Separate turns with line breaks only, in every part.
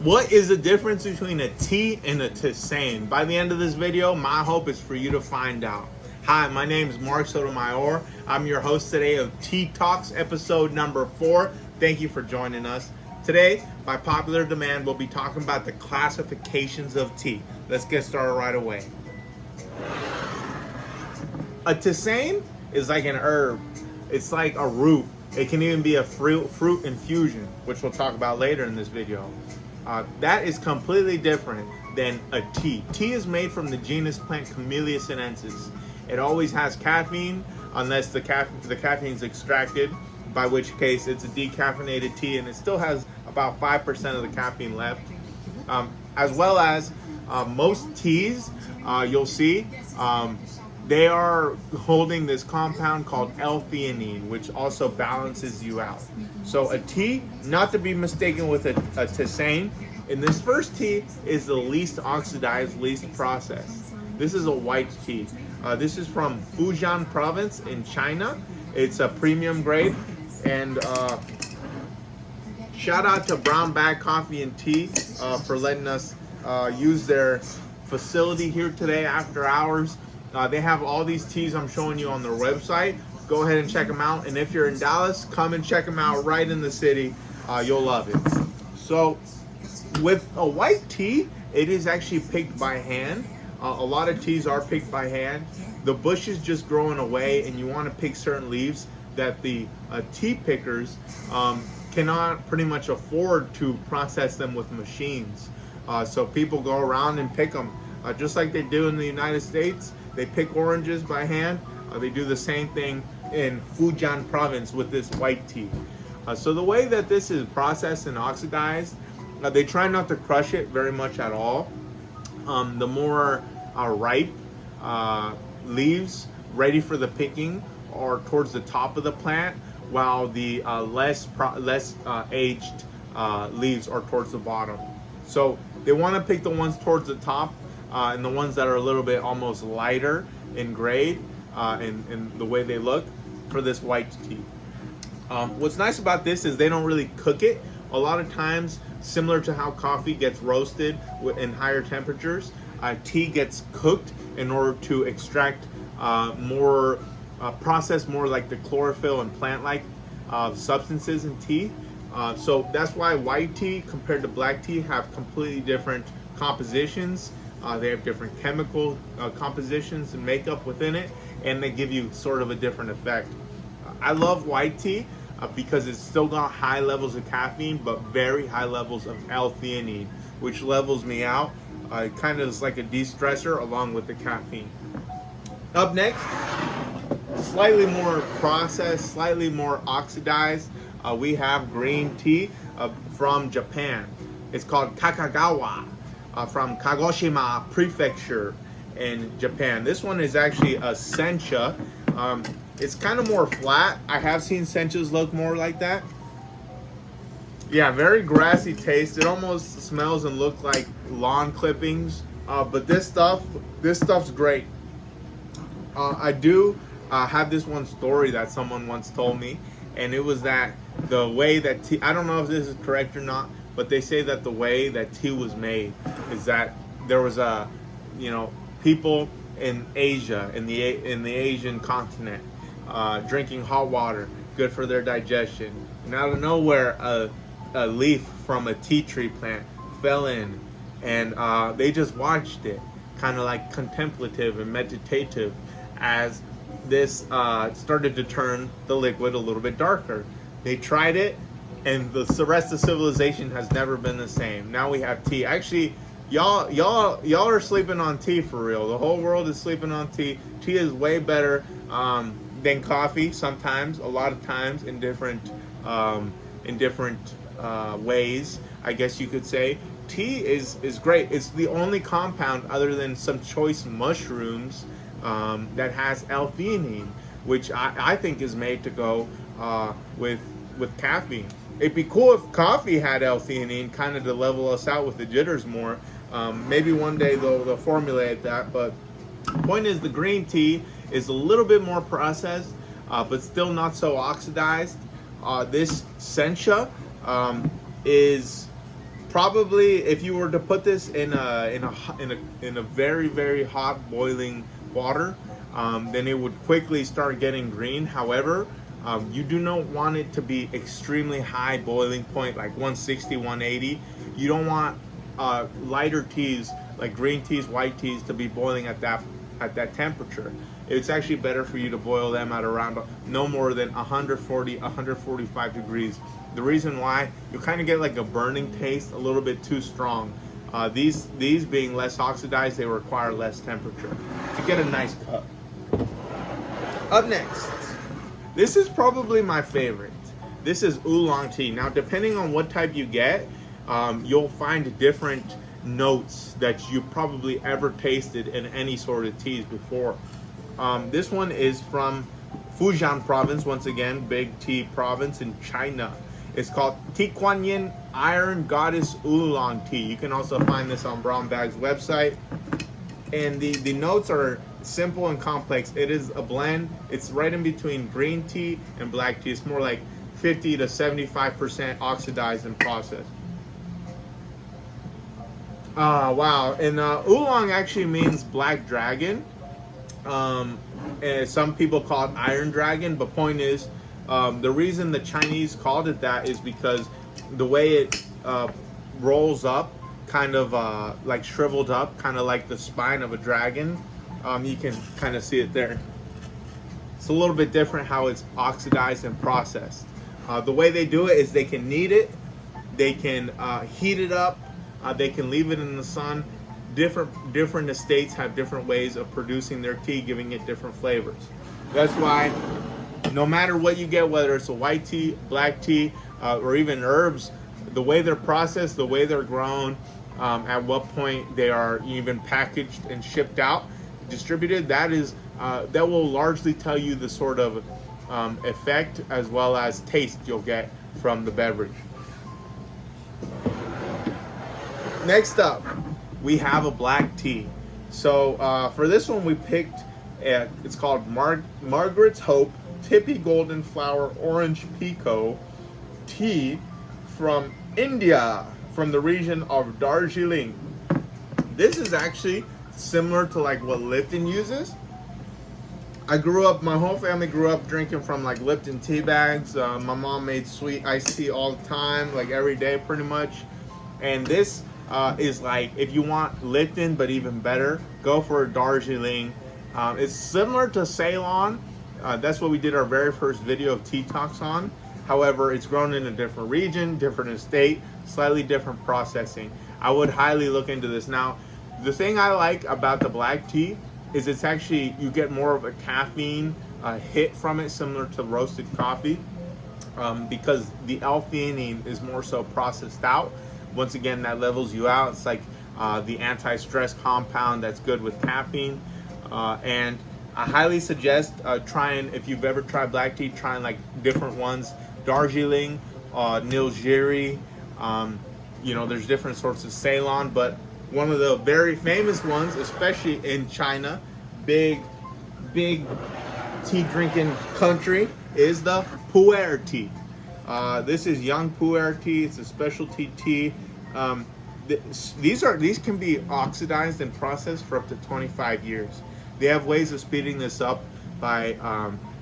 What is the difference between a tea and a tisane? By the end of this video, my hope is for you to find out. Hi, my name is Mark Sotomayor. I'm your host today of Tea Talks, episode number 4. Thank you for joining us. Today, by popular demand, we'll be talking about the classifications of tea. Let's get started right away. A tisane is like an herb. It's like a root. It can even be a fruit infusion, which we'll talk about later in this video. That is completely different than a tea. Tea is made from the genus plant Camellia sinensis. It always has caffeine unless the caffeine is extracted, by which case it's a decaffeinated tea, and it still has about 5% of the caffeine left. As well as most teas, you'll see, they are holding this compound called L-theanine, which also balances you out. So a tea, not to be mistaken with a tisane, in this first tea is the least oxidized, least processed. This is a white tea. This is from Fujian province in China. It's a premium grade. And shout out to Brown Bag Coffee and Tea for letting us use their facility here today after hours. They have all these teas I'm showing you on their website. Go ahead and check them out. And if you're in Dallas, come and check them out right in the city. You'll love it. So with a white tea, it is actually picked by hand. A lot of teas are picked by hand. The bush is just growing away, and you want to pick certain leaves that the tea pickers cannot pretty much afford to process them with machines. So people go around and pick them. Just like they do in the United States, they pick oranges by hand. They do the same thing in Fujian province with this white tea. So the way that this is processed and oxidized, they try not to crush it very much at all. The more ripe leaves ready for the picking are towards the top of the plant, while the less aged leaves are towards the bottom. So they want to pick the ones towards the top and the ones that are a little bit almost lighter in grade in the way they look for this white tea. What's nice about this is they don't really cook it. A lot of times, similar to how coffee gets roasted in higher temperatures, tea gets cooked in order to extract process more like the chlorophyll and plant-like substances in tea. So that's why white tea compared to black tea have completely different compositions. They have different chemical compositions and makeup within it, and they give you sort of a different effect. I love white tea because it's still got high levels of caffeine, but very high levels of L-theanine, which levels me out. It kind of is like a de-stressor along with the caffeine. Up next, slightly more processed, slightly more oxidized, we have green tea from Japan. It's called Kakagawa. From Kagoshima Prefecture in Japan. This one is actually a sencha. It's kind of more flat. I have seen senchas look more like that. Yeah, very grassy taste. It almost smells and looks like lawn clippings. But this stuff's great. I do have this one story that someone once told me, and it was that the way that tea, I don't know if this is correct or not, but they say that the way that tea was made is that there was people in Asia, in the Asian continent, drinking hot water, good for their digestion. And out of nowhere, a leaf from a tea tree plant fell in, and they just watched it, kind of like contemplative and meditative, as this started to turn the liquid a little bit darker. They tried it, and the rest of civilization has never been the same. Now we have tea. Actually, y'all are sleeping on tea for real. The whole world is sleeping on tea. Tea is way better than coffee. Sometimes, a lot of times, in different ways, I guess you could say. Tea is great. It's the only compound other than some choice mushrooms that has L-theanine, which I think is made to go with caffeine. It'd be cool if coffee had L-theanine, kind of to level us out with the jitters more. Maybe one day they'll formulate that, but point is the green tea is a little bit more processed, but still not so oxidized. This sencha is Probably, if you were to put this in a very, very hot boiling water, then it would quickly start getting green. However, you do not want it to be extremely high boiling point, like 160, 180. You don't want lighter teas like green teas, white teas to be boiling at that temperature. It's actually better for you to boil them at around no more than 140, 145 degrees. The reason why, you kind of get like a burning taste, a little bit too strong. These being less oxidized, they require less temperature to get a nice cup. Up next, this is probably my favorite. This is oolong tea. Now, depending on what type you get, you'll find different notes that you probably ever tasted in any sort of teas before. This one is from Fujian province, once again, big tea province in China. It's called Tikuanyin Iron Goddess Oolong Tea. You can also find this on Brown Bag's website. And the notes are simple and complex. It is a blend. It's right in between green tea and black tea. It's more like 50 to 75% oxidized and processed. Wow. And oolong actually means black dragon. And some people call it iron dragon, but point is, the reason the Chinese called it that is because the way it rolls up, kind of like shriveled up, kind of like the spine of a dragon. You can kind of see it there. It's a little bit different how it's oxidized and processed. The way they do it is they can knead it, they can heat it up, they can leave it in the sun. Different estates have different ways of producing their tea, giving it different flavors. That's why no matter what you get, whether it's a white tea, black tea, or even herbs, the way they're processed, the way they're grown, at what point they are even packaged and shipped out, distributed, that will largely tell you the sort of effect as well as taste you'll get from the beverage. Next up, we have a black tea. So for this one, we picked, it's called Margaret's Hope Tippy Golden Flower Orange Pekoe Tea from India, from the region of Darjeeling. This is actually similar to like what Lipton uses. My whole family grew up drinking from like Lipton tea bags. My mom made sweet iced tea all the time, like every day pretty much. And this is like, if you want Lipton but even better, go for Darjeeling. It's similar to Ceylon. That's what we did our very first video of tea talks on. However, it's grown in a different region, different estate, slightly different processing. I would highly look into this. Now, the thing I like about the black tea is it's actually, you get more of a caffeine hit from it, similar to roasted coffee, because the L-theanine is more so processed out. Once again, that levels you out. It's like the anti-stress compound that's good with caffeine. And I highly suggest trying, if you've ever tried black tea, trying like different ones. Darjeeling, Nilgiri, there's different sorts of Ceylon, but one of the very famous ones, especially in China, big tea drinking country, is the pu'er tea. This is young pu'er tea. It's a specialty tea. These can be oxidized and processed for up to 25 years. They have ways of speeding this up by,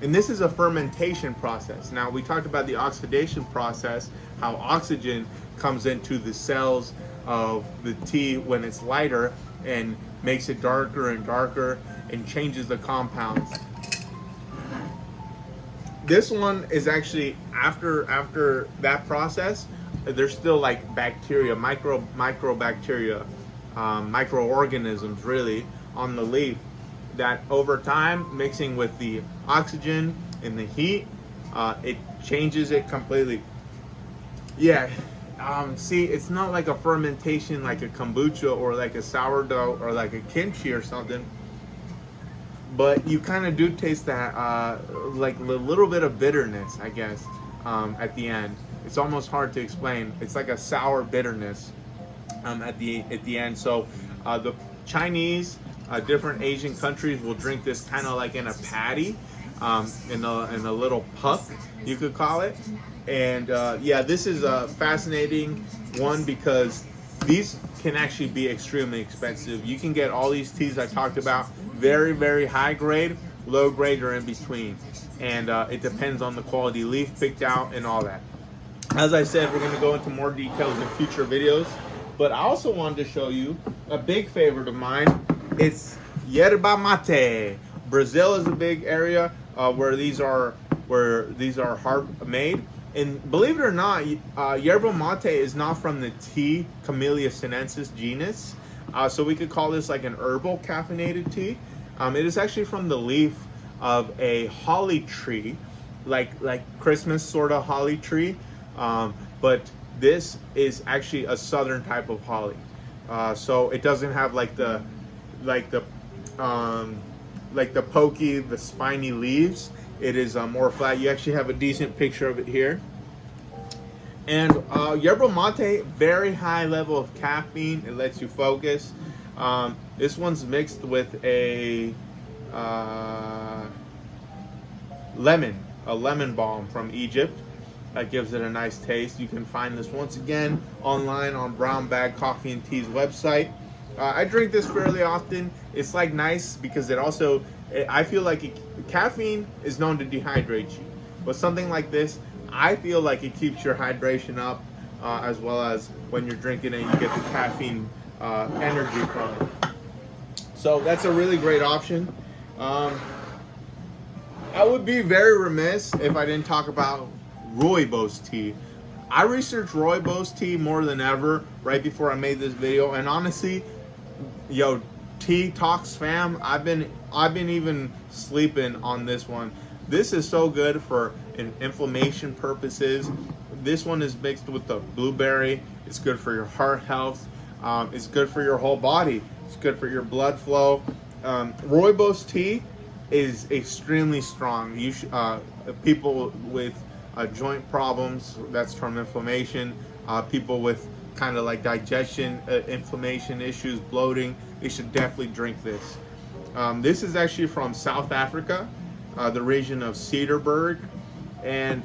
and this is a fermentation process. Now, we talked about the oxidation process, how oxygen comes into the cells of the tea when it's lighter and makes it darker and darker and changes the compounds. This one is actually after that process, there's still like bacteria, microbacteria, microorganisms really on the leaf that over time, mixing with the oxygen and the heat, it changes it completely. Yeah, see, it's not like a fermentation like a kombucha or like a sourdough or like a kimchi or something, but you kind of do taste that like a little bit of bitterness, I guess, at the end. It's almost hard to explain. It's like a sour bitterness at the end. So the Chinese, different Asian countries will drink this kind of like in a patty, in a little puck, you could call it. And yeah, this is fascinating. One, because these can actually be extremely expensive. You can get all these teas I talked about, very, very high grade, low grade, or in between. And it depends on the quality leaf picked out and all that. As I said, we're going to go into more details in future videos. But I also wanted to show you a big favorite of mine. It's yerba mate. Brazil is a big area where these are made. And believe it or not, yerba mate is not from the tea Camellia sinensis genus. So we could call this like an herbal caffeinated tea. It is actually from the leaf of a holly tree, like Christmas sort of holly tree. But this is actually a southern type of holly. So it doesn't have like the pokey, the spiny leaves. It is more flat. You actually have a decent picture of it here. And yerba mate, very high level of caffeine. It lets you focus. This one's mixed with a lemon balm from Egypt. That gives it a nice taste. You can find this once again online on Brown Bag Coffee and Tea's website. I drink this fairly often. It's like nice because it also, I feel like caffeine is known to dehydrate you. But something like this, I feel like it keeps your hydration up, as well as when you're drinking it, you get the caffeine energy from it. So that's a really great option. I would be very remiss if I didn't talk about rooibos tea. I researched rooibos tea more than ever right before I made this video, and honestly, yo, Tea Talks fam, I've been even sleeping on this one. This is so good for inflammation purposes. This one is mixed with the blueberry. It's good for your heart health. It's good for your whole body. It's good for your blood flow. Rooibos tea is extremely strong. You people with joint problems, that's from inflammation, people with kind of like digestion inflammation issues, bloating, they should definitely drink this. This is actually from South Africa, the region of Cedarburg, and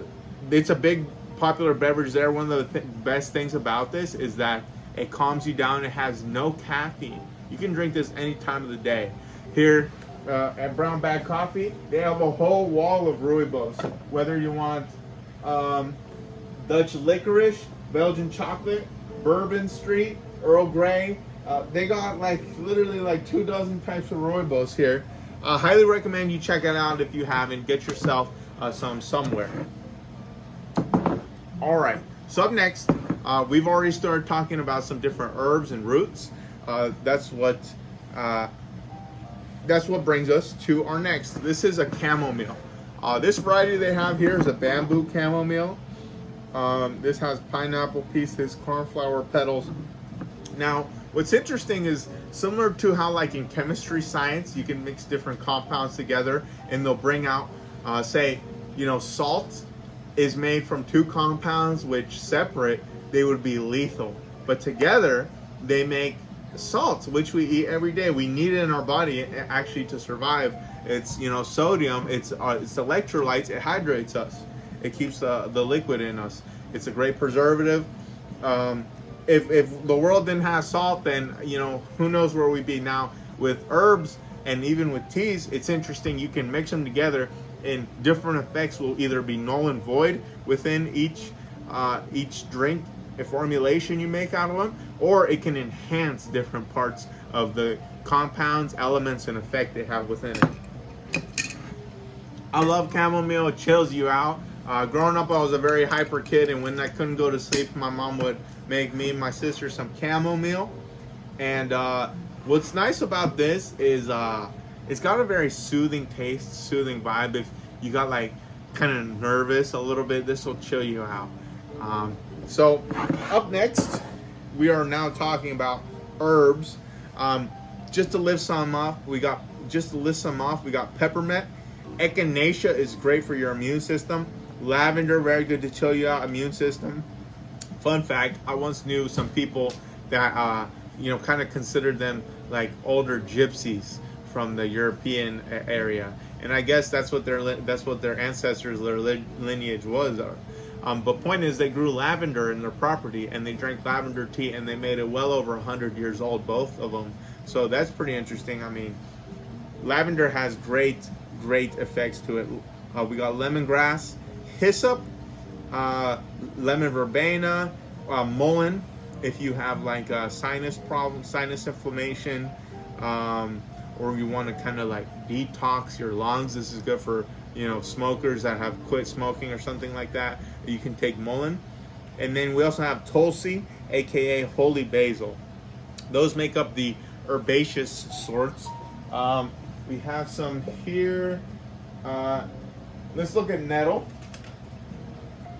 it's a big popular beverage there. One of the best things about this is that it calms you down. It has no caffeine. You can drink this any time of the day. Here at Brown Bag Coffee, they have a whole wall of rooibos. Whether you want Dutch licorice, Belgian chocolate, Bourbon Street, Earl Grey, they got like literally like 24 types of rooibos here. I highly recommend you check it out if you haven't. Get yourself some somewhere. All right. So up next, we've already started talking about some different herbs and roots. That's what brings us to our next. This is a chamomile. This variety they have here is a bamboo chamomile. This has pineapple pieces, cornflower petals. Now, what's interesting is similar to how like in chemistry science, you can mix different compounds together and they'll bring out, say, salt is made from two compounds which separate, they would be lethal. But together, they make salt, which we eat every day. We need it in our body actually to survive. It's sodium, it's electrolytes, it hydrates us. It keeps the liquid in us. It's a great preservative. If the world didn't have salt, then who knows where we'd be now. With herbs and even with teas, it's interesting. You can mix them together, and different effects will either be null and void within each drink, a formulation you make out of them, or it can enhance different parts of the compounds, elements, and effect they have within it. I love chamomile. It chills you out. Growing up, I was a very hyper kid, and when I couldn't go to sleep, my mom would make me and my sister some chamomile. And what's nice about this is it's got a very soothing taste, soothing vibe. If you got like kind of nervous a little bit, this will chill you out. So up next, we are now talking about herbs. Just to list some off, we got peppermint. Echinacea is great for your immune system. Lavender, very good to chill you out, immune system. Fun fact, I once knew some people that kind of considered them like older gypsies from the European area, and I guess that's what their ancestors, their lineage was. But point is, they grew lavender in their property, and they drank lavender tea, and they made it well over 100 years old, both of them. So that's pretty interesting. I mean, lavender has great effects to it. We got lemongrass, hyssop, lemon verbena, mullein. If you have like a sinus problem, sinus inflammation, or you want to kind of like detox your lungs, this is good for, you know, smokers that have quit smoking or something like that. You can take mullein. And then we also have tulsi, aka holy basil. Those make up the herbaceous sorts. We have some here. Let's look at nettle.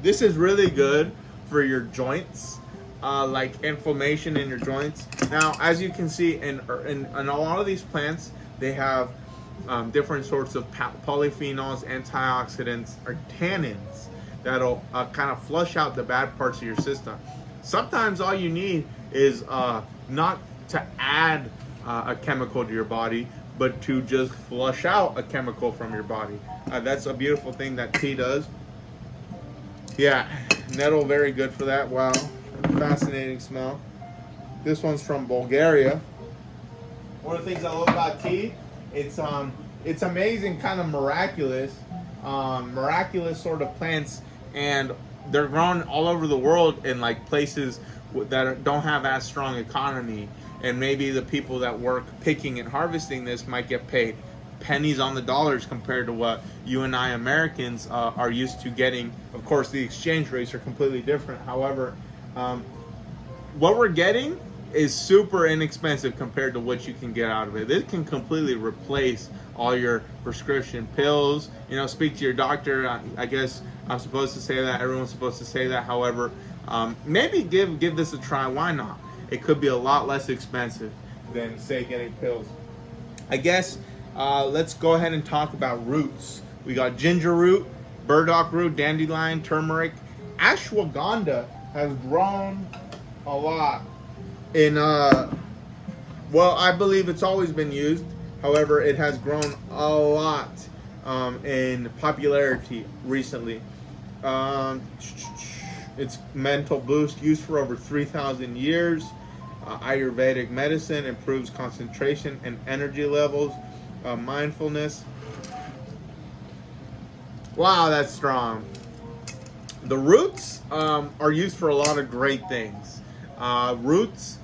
This is really good for your joints, like inflammation in your joints. Now, as you can see, in a lot of these plants, they have different sorts of polyphenols, antioxidants, or tannins that'll kind of flush out the bad parts of your system. Sometimes all you need is not to add a chemical to your body, but to just flush out a chemical from your body. That's a beautiful thing that tea does. Yeah, nettle, very good for that. Wow, fascinating smell. This one's from Bulgaria. One of the things I love about tea, it's amazing, kind of miraculous sort of plants, and they're grown all over the world in like places that don't have as strong economy, and maybe the people that work picking and harvesting this might get paid pennies on the dollars compared to what you and I Americans are used to getting. Of course, the exchange rates are completely different. However, what we're getting is super inexpensive compared to what you can get out of it. This can completely replace all your prescription pills. You know, speak to your doctor. I guess I'm supposed to say that. Everyone's supposed to say that. However, maybe give this a try. Why not? It could be a lot less expensive than, say, getting pills. I guess let's go ahead and talk about roots. We got ginger root, burdock root, dandelion, turmeric. Ashwagandha has grown a lot in, well, I believe it's always been used. However, it has grown a lot in popularity recently. It's mental boost, used for over 3,000 years. Ayurvedic medicine, improves concentration and energy levels. Mindfulness. Wow, that's strong. The roots are used for a lot of great things. Roots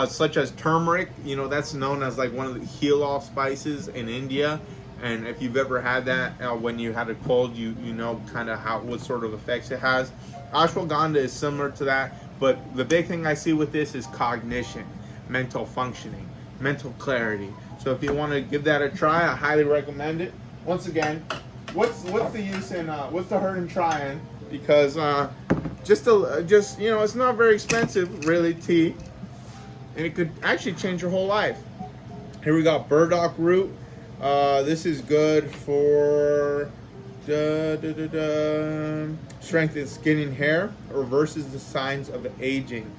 such as turmeric, you know, that's known as like one of the heal-all spices in India. And if you've ever had that when you had a cold, you know kind of what sort of effects it has. Ashwagandha is similar to that, but the big thing I see with this is cognition, mental functioning, mental clarity. So if you want to give that a try, I highly recommend it. Once again, what's the use in what's the hurt in trying? Because just you know, it's not very expensive, really, tea, and it could actually change your whole life. Here we got burdock root. This is good for strengthens skin and hair, reverses the signs of aging,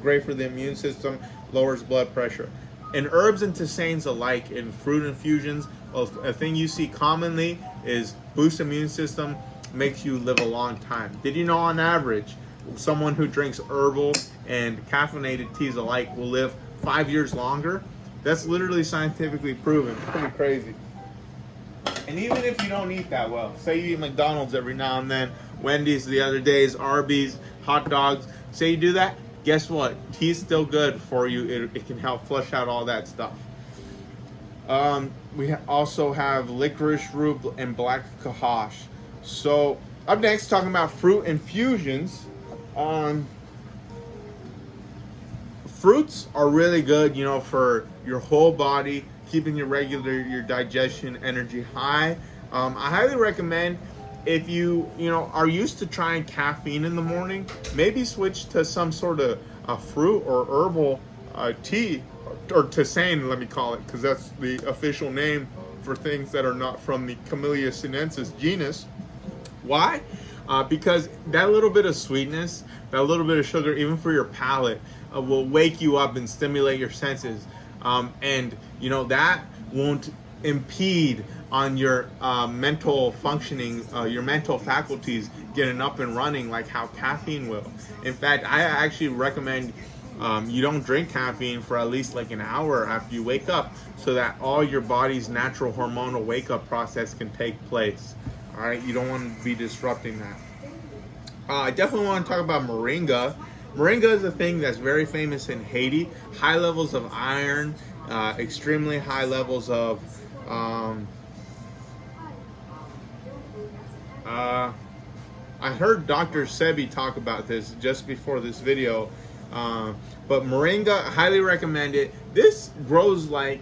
great for the immune system, lowers blood pressure. In herbs and tisanes alike, in fruit infusions, a thing you see commonly is boost immune system, makes you live a long time. Did you know on average, someone who drinks herbal and caffeinated teas alike will live 5 years longer? That's literally scientifically proven. Pretty crazy. And even if you don't eat that well, say you eat McDonald's every now and then, Wendy's the other days, Arby's, hot dogs, say you do that, guess what? Tea's still good for you. It can help flush out all that stuff. We also have licorice root and black cohosh. So up next, talking about fruit infusions. Fruits are really good, you know, for your whole body, keeping your digestion energy high. I highly recommend, if you are used to trying caffeine in the morning, maybe switch to some sort of fruit or herbal tea, or tisane, let me call it, because that's the official name for things that are not from the Camellia sinensis genus. Why? Because that little bit of sweetness, that little bit of sugar, even for your palate, will wake you up and stimulate your senses. And you know, that won't impede on your mental functioning, your mental faculties getting up and running like how caffeine will. In fact, I actually recommend you don't drink caffeine for at least like an hour after you wake up, so that all your body's natural hormonal wake up process can take place. All right, you don't want to be disrupting that. I definitely want to talk about moringa. Moringa is a thing that's very famous in Haiti. High levels of iron, extremely high levels of I heard Dr. Sebi talk about this just before this video, but moringa, highly recommend it. This grows like,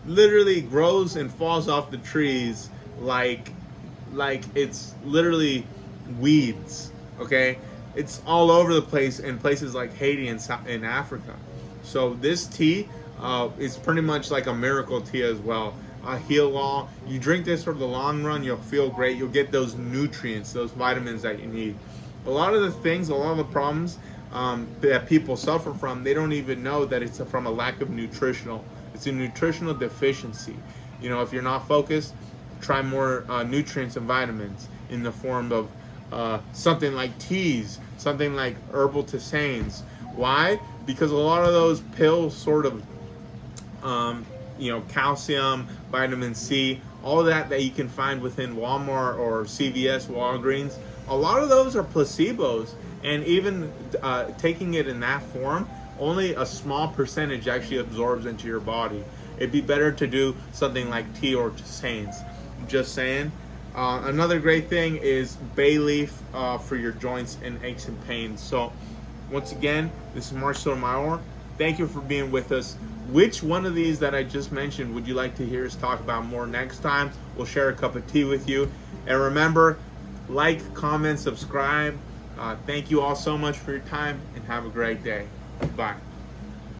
literally grows and falls off the trees like it's literally weeds, okay? It's all over the place in places like Haiti and in Africa. So this tea is pretty much like a miracle tea as well. Heal all. You drink this for the long run, you'll feel great. You'll get those nutrients, those vitamins that you need. A lot of the things, a lot of the problems that people suffer from, they don't even know that it's from a lack of nutritional. It's a nutritional deficiency. You know, if you're not focused, try more nutrients and vitamins in the form of something like teas, something like herbal tisanes. Why? Because a lot of those pills sort of you know, calcium, vitamin C, all of that you can find within Walmart or CVS, Walgreens, a lot of those are placebos, and even taking it in that form, only a small percentage actually absorbs into your body. It'd be better to do something like tea or tisanes. Just saying. Another great thing is bay leaf for your joints and aches and pains. So once again, this is Marcel Mayor. Thank you for being with us. Which one of these that I just mentioned would you like to hear us talk about more next time? We'll share a cup of tea with you. And remember, like, comment, subscribe. Thank you all so much for your time, and have a great day. Bye.